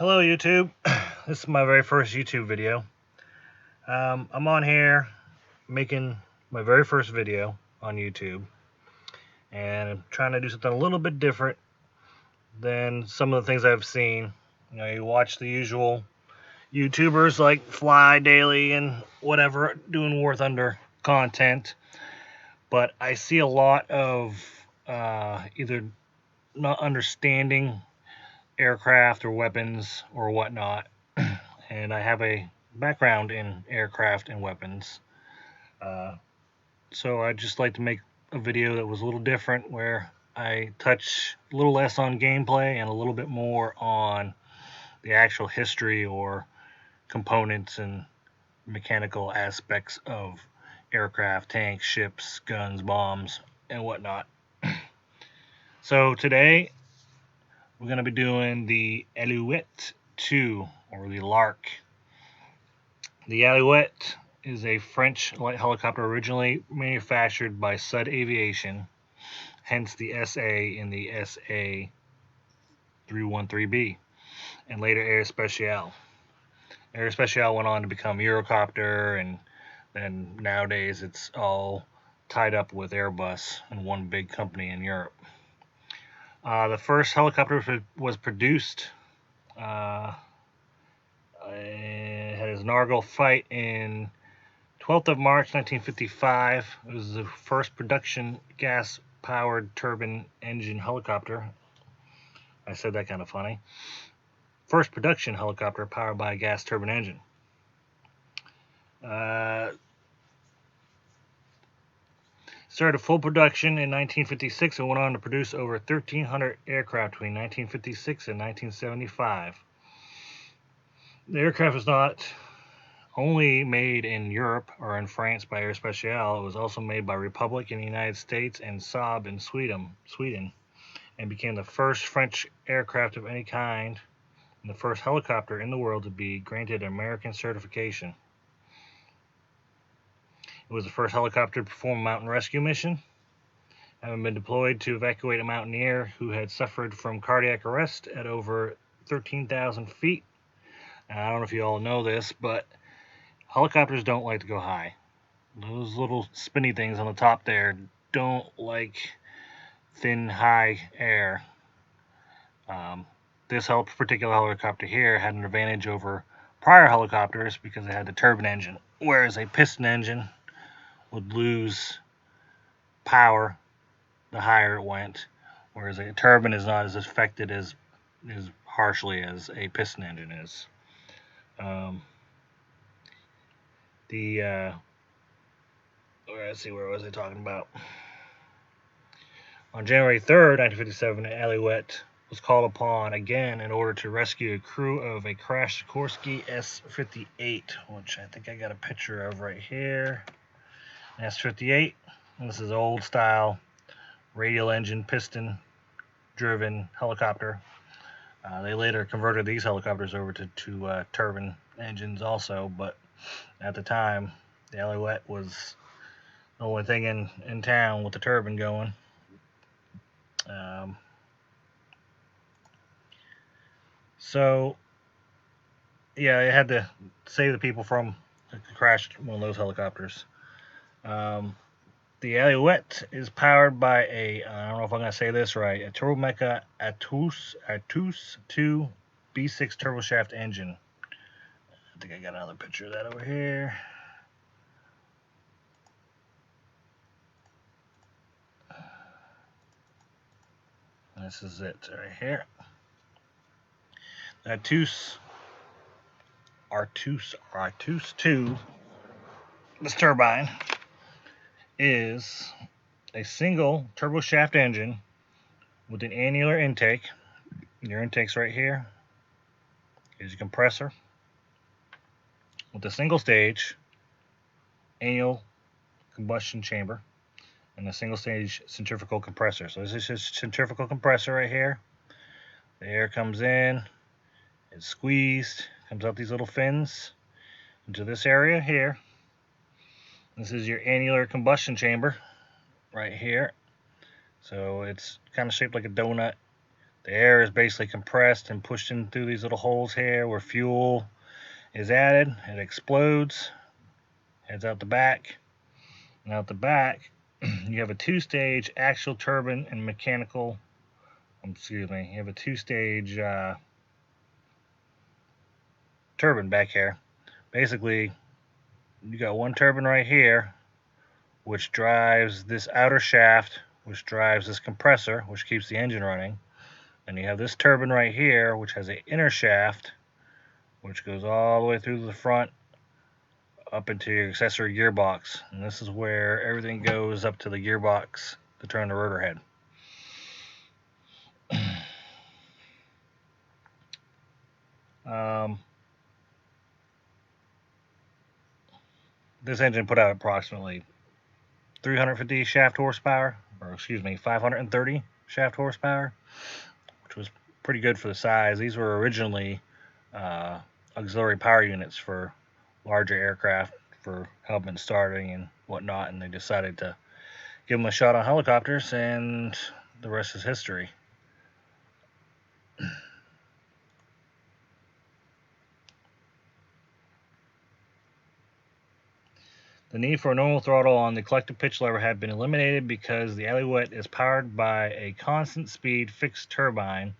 Hello YouTube. This is my very first YouTube video. I'm on here making my very first video on YouTube, and I'm trying to do something a little bit different than some of the things I've seen. You watch the usual YouTubers like Fly Daily and whatever doing War Thunder content, but I see a lot of either not understanding aircraft or weapons or whatnot, and I have a background in aircraft and weapons, so I'd just like to make a video that was a little different, where I touch a little less on gameplay and a little bit more on the actual history or components and mechanical aspects of aircraft, tanks, ships, guns, bombs, and whatnot. So today we're going to be doing the Alouette II, or the Lark. The Alouette is a French light helicopter originally manufactured by Sud Aviation, hence the SA in the SA-313B, and later Aerospatiale. Aerospatiale went on to become Eurocopter, and then nowadays it's all tied up with Airbus and one big company in Europe. The first helicopter was produced, it had its inaugural flight in 12th of March 1955. It was the first production gas-powered turbine engine helicopter. I said that kind of funny. First production helicopter powered by a gas turbine engine. Started full production in 1956 and went on to produce over 1,300 aircraft between 1956 and 1975. The aircraft was not only made in Europe or in France by Aerospatiale, it was also made by Republic in the United States and Saab in Sweden, and became the first French aircraft of any kind and the first helicopter in the world to be granted American certification. It was the first helicopter to perform a mountain rescue mission, having been deployed to evacuate a mountaineer who had suffered from cardiac arrest at over 13,000 feet. Now, I don't know if you all know this, but helicopters don't like to go high. Those little spinny things on the top there don't like thin, high air. This particular helicopter here had an advantage over prior helicopters because it had the turbine engine, whereas a piston engine would lose power the higher it went, whereas a turbine is not as affected as harshly as a piston engine is. Let's see, where was I talking about? On January 3rd, 1957, the Alouette was called upon again in order to rescue a crew of a crashed Sikorsky S-58, which I think I got a picture of right here. S-58, this is old style radial engine piston driven helicopter. They later converted these helicopters over to turbine engines also, but at the time the Alouette was the only thing in town with the turbine going. So yeah, it had to save the people from crashed one of those helicopters. The Alouette is powered by a, I don't know if I'm going to say this right, a Turbomeca Atus 2 B6 turboshaft engine. I think I got another picture of that over here. This is it right here. Atus 2, this turbine is a single turboshaft engine with an annular intake. Your intake's right here. Here's a compressor with a single stage annual combustion chamber and a single stage centrifugal compressor. So this is just centrifugal compressor right here. The air comes in, it's squeezed, comes out these little fins into this area here. This is your annular combustion chamber right here. So it's kind of shaped like a donut. The air is basically compressed and pushed in through these little holes here where fuel is added. It explodes, heads out the back. And out the back, you have a two-stage axial turbine and mechanical. You have a two-stage turbine back here. Basically, you got one turbine right here, which drives this outer shaft, which drives this compressor, which keeps the engine running. And you have this turbine right here, which has an inner shaft, which goes all the way through the front up into your accessory gearbox. And this is where everything goes up to the gearbox to turn the rotor head. This engine put out approximately 350 shaft horsepower, or excuse me, 530 shaft horsepower, which was pretty good for the size. These were originally auxiliary power units for larger aircraft for helping starting and whatnot, and they decided to give them a shot on helicopters, and the rest is history. The need for a normal throttle on the collective pitch lever had been eliminated because the Alouette is powered by a constant speed fixed turbine,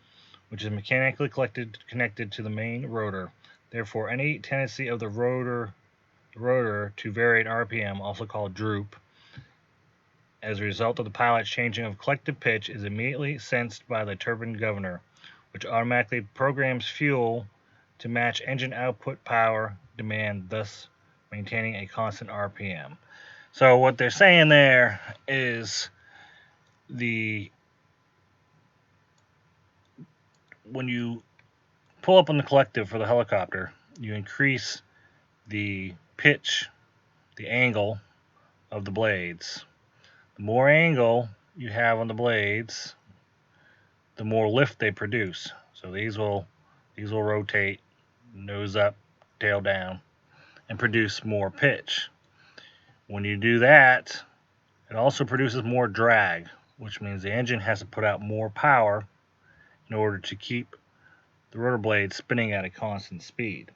which is mechanically connected to the main rotor. Therefore, any tendency of the rotor to vary in RPM, also called droop, as a result of the pilot's changing of collective pitch, is immediately sensed by the turbine governor, which automatically programs fuel to match engine output power demand, thus maintaining a constant RPM. So what they're saying there is when you pull up on the collective for the helicopter, you increase the pitch, the angle of the blades. The more angle you have on the blades, the more lift they produce. So these will rotate nose up, tail down, and produce more pitch. When you do that, it also produces more drag, which means the engine has to put out more power in order to keep the rotor blades spinning at a constant speed.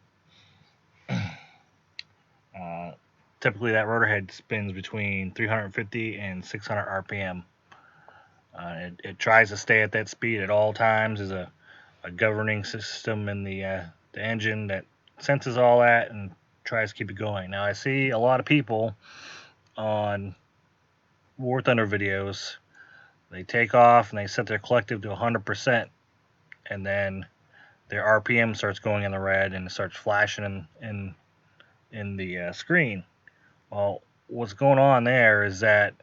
Typically, that rotor head spins between 350 and 600 RPM. It tries to stay at that speed at all times. There's a governing system in the engine that senses all that and tries to keep it going. Now, I see a lot of people on War Thunder videos, they take off and they set their collective to 100%, and then their RPM starts going in the red and it starts flashing in the screen. Well, what's going on there is that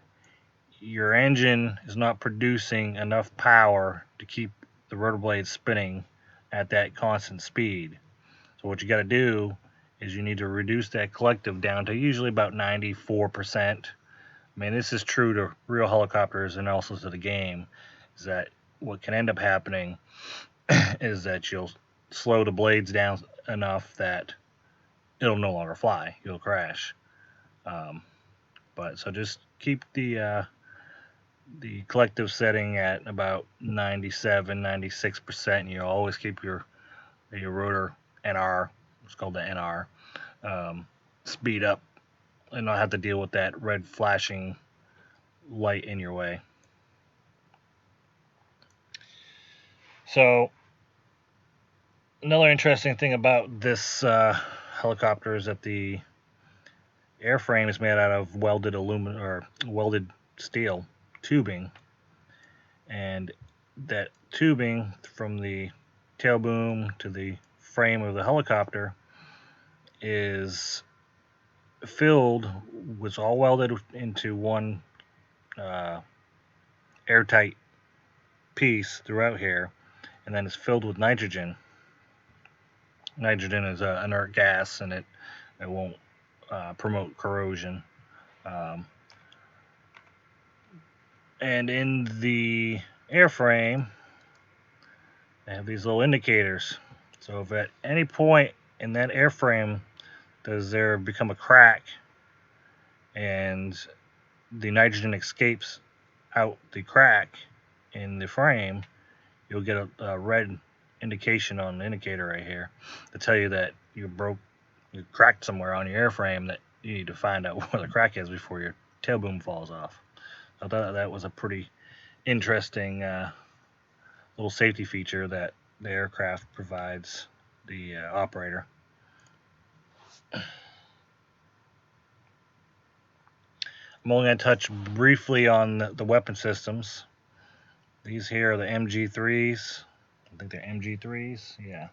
your engine is not producing enough power to keep the rotor blades spinning at that constant speed. So what you got to do is you need to reduce that collective down to usually about 94%. I mean, this is true to real helicopters and also to the game, is that what can end up happening is that you'll slow the blades down enough that it'll no longer fly. You'll crash. But so just keep the collective setting at about 97-96%, and you always keep your rotor NR, it's called the NR, speed up and not have to deal with that red flashing light in your way. So another interesting thing about this helicopter is that the airframe is made out of welded aluminum or welded steel tubing, and that tubing from the tail boom to the frame of the helicopter is filled, was all welded into one airtight piece throughout here, and then it's filled with nitrogen. Nitrogen is an inert gas, and it won't promote corrosion. And in the airframe, they have these little indicators. So if at any point in that airframe does there become a crack and the nitrogen escapes out the crack in the frame, you'll get a red indication on the indicator right here to tell you that you cracked somewhere on your airframe, that you need to find out where the crack is before your tail boom falls off. I thought that was a pretty interesting little safety feature that the aircraft provides the operator. I'm only going to touch briefly on the weapon systems. These here are the MG3s. I think they're MG3s. Yeah.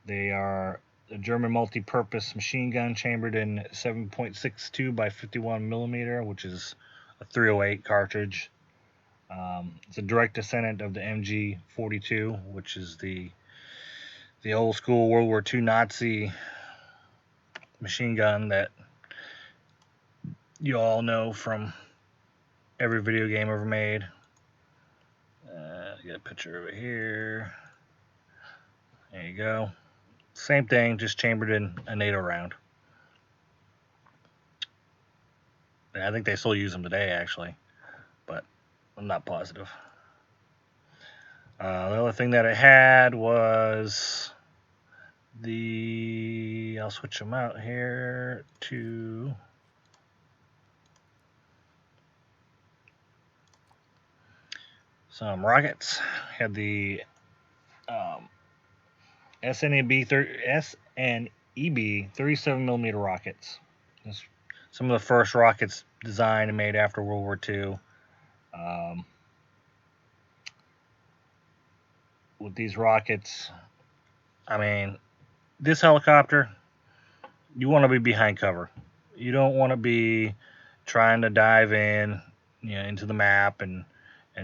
They are a German multi-purpose machine gun chambered in 7.62 by 51 millimeter, which is a 308 cartridge. It's a direct descendant of the MG42, which is the old school World War II Nazi machine gun that you all know from every video game ever made. Get a picture over here. There you go. Same thing, just chambered in a NATO round. I think they still use them today, actually, but I'm not positive. The other thing that it had was I'll switch them out here to some rockets. Had the SNEB 37 millimeter rockets. Some of the first rockets designed and made after World War II. With these rockets, I mean, this helicopter, you want to be behind cover. You don't want to be trying to dive in, into the map and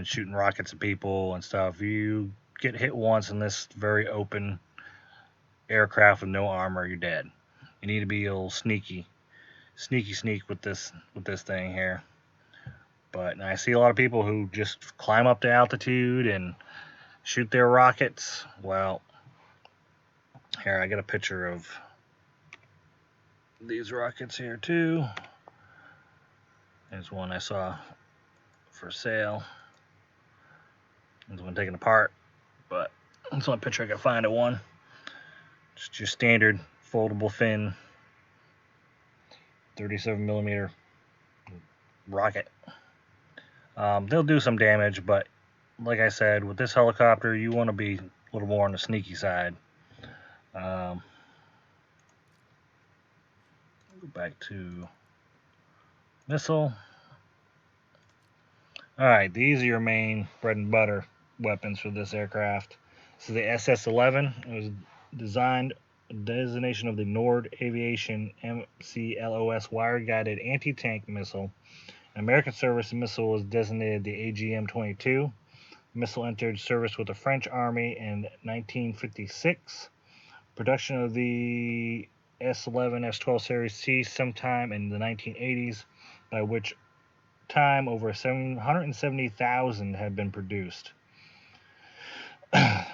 shooting rockets at people and stuff. You get hit once in this very open aircraft with no armor, you're dead. You need to be a little sneak with this thing here. But I see a lot of people who just climb up to altitude and shoot their rockets. Well, here, I got a picture of these rockets here too. There's one I saw for sale. There's one taken apart, but that's the only picture I could find of one. Just your standard foldable fin 37 millimeter rocket. They'll do some damage, but like I said, with this helicopter, you want to be a little more on the sneaky side. Go back to missile. Alright, these are your main bread and butter weapons for this aircraft. This is the SS-11. It was designed designation of the Nord Aviation MCLOS wire-guided anti-tank missile. An American service missile was designated the AGM-22. The missile entered service with the French Army in 1956. Production of the S-11, S-12 series ceased sometime in the 1980s, by which time over 770,000 had been produced. The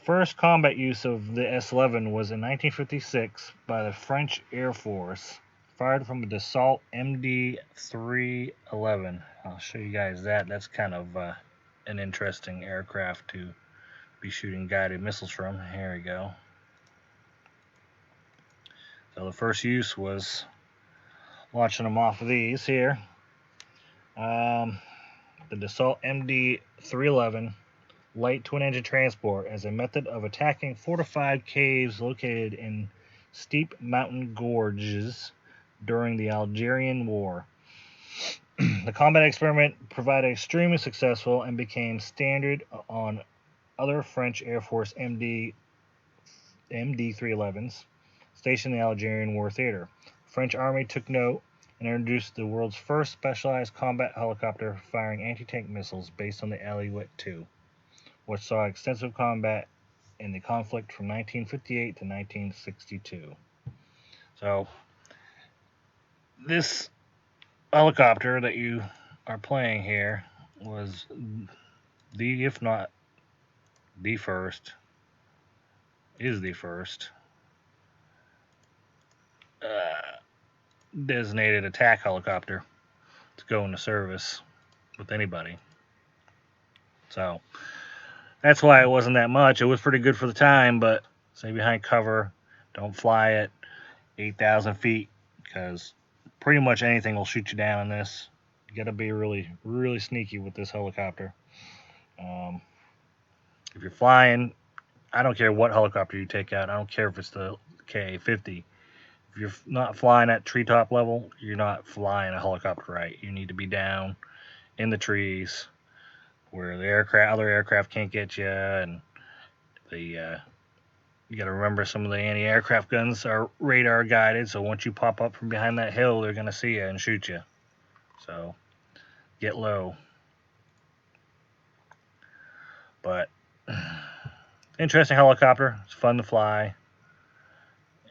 first combat use of the S-11 was in 1956 by the French Air Force, fired from a Dassault MD-311. I'll show you guys that. That's kind of an interesting aircraft to be shooting guided missiles from. Here we go. So the first use was launching them off of these here. The Dassault MD-311 light twin-engine transport as a method of attacking fortified caves located in steep mountain gorges during the Algerian War. The combat experiment proved extremely successful and became standard on other French Air Force MD-311s stationed in the Algerian War theater. The French Army took note and introduced the world's first specialized combat helicopter firing anti-tank missiles based on the Alouette II, which saw extensive combat in the conflict from 1958 to 1962. So, this helicopter that you are playing here was if not the first, is the first designated attack helicopter to go into service with anybody. So That's why it wasn't that much. It was pretty good for the time, but stay behind cover. Don't fly at 8,000 feet, because pretty much anything will shoot you down in this. You got to be really, really sneaky with this helicopter. If you're flying, I don't care what helicopter you take out. I don't care if it's the Ka-50. If you're not flying at treetop level, you're not flying a helicopter right. You need to be down in the trees where the other aircraft can't get you, and you got to remember some of the anti-aircraft guns are radar guided, so once you pop up from behind that hill, they're going to see you and shoot you. So get low. But interesting helicopter. It's fun to fly.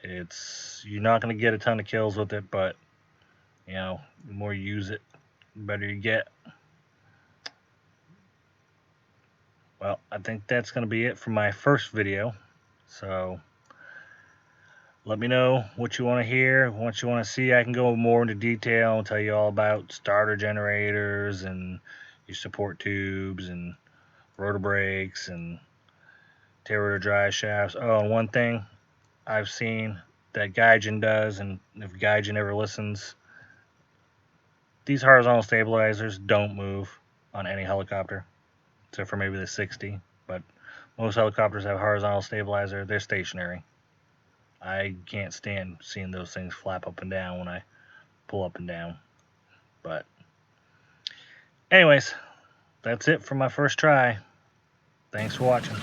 You're not going to get a ton of kills with it, but the more you use it, the better you get. Well, I think that's going to be it for my first video. So let me know what you want to hear, what you want to see. I can go more into detail and tell you all about starter generators and your support tubes and rotor brakes and tail rotor drive shafts. Oh, and one thing I've seen that Gaijin does, and if Gaijin ever listens, these horizontal stabilizers don't move on any helicopter, except for maybe the 60. But most helicopters have horizontal stabilizer. They're stationary. I can't stand seeing those things flap up and down when I pull up and down. But anyways, that's it for my first try. Thanks for watching.